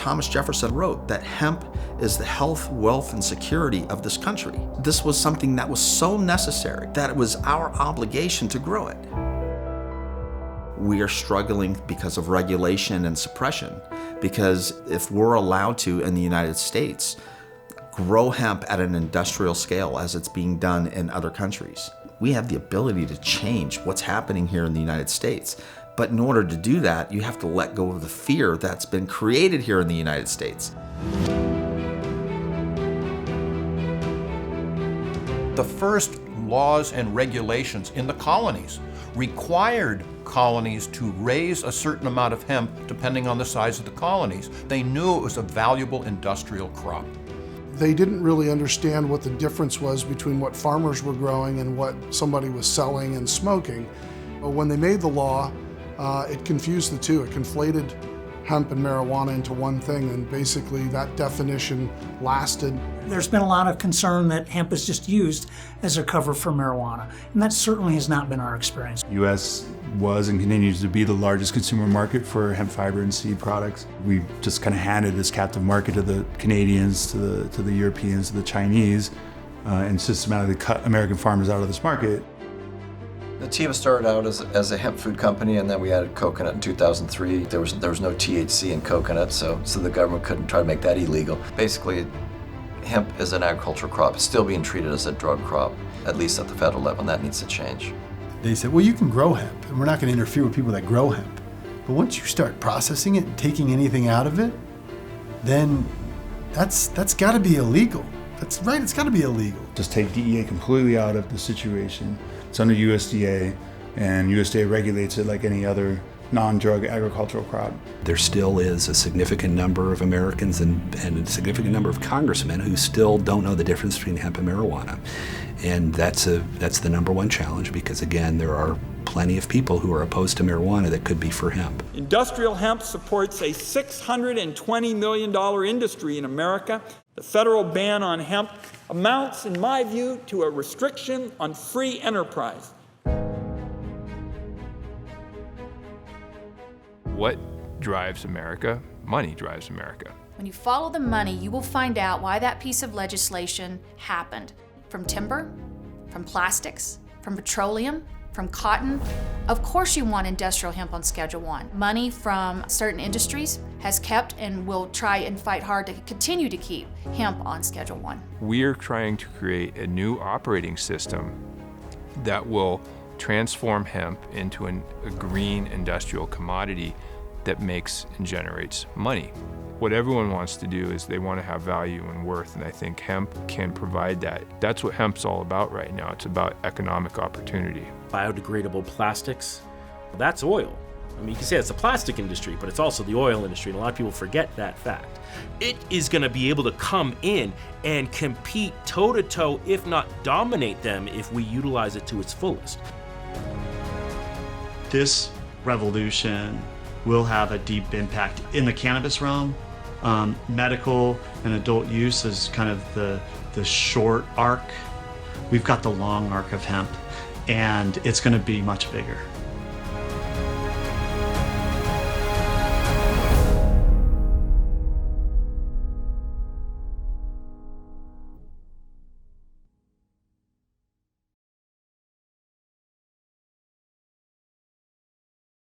Thomas Jefferson wrote that hemp is the health, wealth, and security of this country. This was something that was so necessary that it was our obligation to grow it. We are struggling because of regulation and suppression, because if we're allowed to, in the United States, grow hemp at an industrial scale as it's being done in other countries, we have the ability to change what's happening here in the United States. But in order to do that, you have to let go of the fear that's been created here in the United States. The first laws and regulations in the colonies required colonies to raise a certain amount of hemp depending on the size of the colonies. They knew it was a valuable industrial crop. They didn't really understand what the difference was between what farmers were growing and what somebody was selling and smoking. But when they made the law, it confused the two. It conflated hemp and marijuana into one thing, and basically that definition lasted. There's been a lot of concern that hemp is just used as a cover for marijuana, and that certainly has not been our experience. The U.S. was and continues to be the largest consumer market for hemp fiber and seed products. We just kind of handed this captive market to the Canadians, to the Europeans, to the Chinese, and systematically cut American farmers out of this market. Nativa started out as a hemp food company, and then we added coconut in 2003. There was no THC in coconut, so the government couldn't try to make that illegal. Basically, hemp is an agricultural crop. It's still being treated as a drug crop, at least at the federal level, and that needs to change. They said, well, you can grow hemp, and we're not going to interfere with people that grow hemp. But once you start processing it and taking anything out of it, then that's got to be illegal. That's right, it's got to be illegal. Just take DEA completely out of the situation. It's under USDA, and USDA regulates it like any other non-drug agricultural crop. There still is a significant number of Americans and a significant number of congressmen who still don't know the difference between hemp and marijuana. And that's the number one challenge, because again, there are plenty of people who are opposed to marijuana that could be for hemp. Industrial hemp supports a $620 million industry in America. The federal ban on hemp amounts, in my view, to a restriction on free enterprise. What drives America? Money drives America. When you follow the money, you will find out why that piece of legislation happened. From timber, from plastics, from petroleum, from cotton. Of course you want industrial hemp on Schedule 1. Money from certain industries has kept and will try and fight hard to continue to keep hemp on Schedule 1. We're trying to create a new operating system that will transform hemp into a green industrial commodity that makes and generates money. What everyone wants to do is they want to have value and worth, and I think hemp can provide that. That's what hemp's all about right now. It's about economic opportunity. Biodegradable plastics, that's oil. I mean, you can say it's the plastic industry, but it's also the oil industry, and a lot of people forget that fact. It is going to be able to come in and compete toe-to-toe, if not dominate them, if we utilize it to its fullest. This revolution will have a deep impact in the cannabis realm. Medical and adult use is kind of the short arc. We've got the long arc of hemp, and it's going to be much bigger.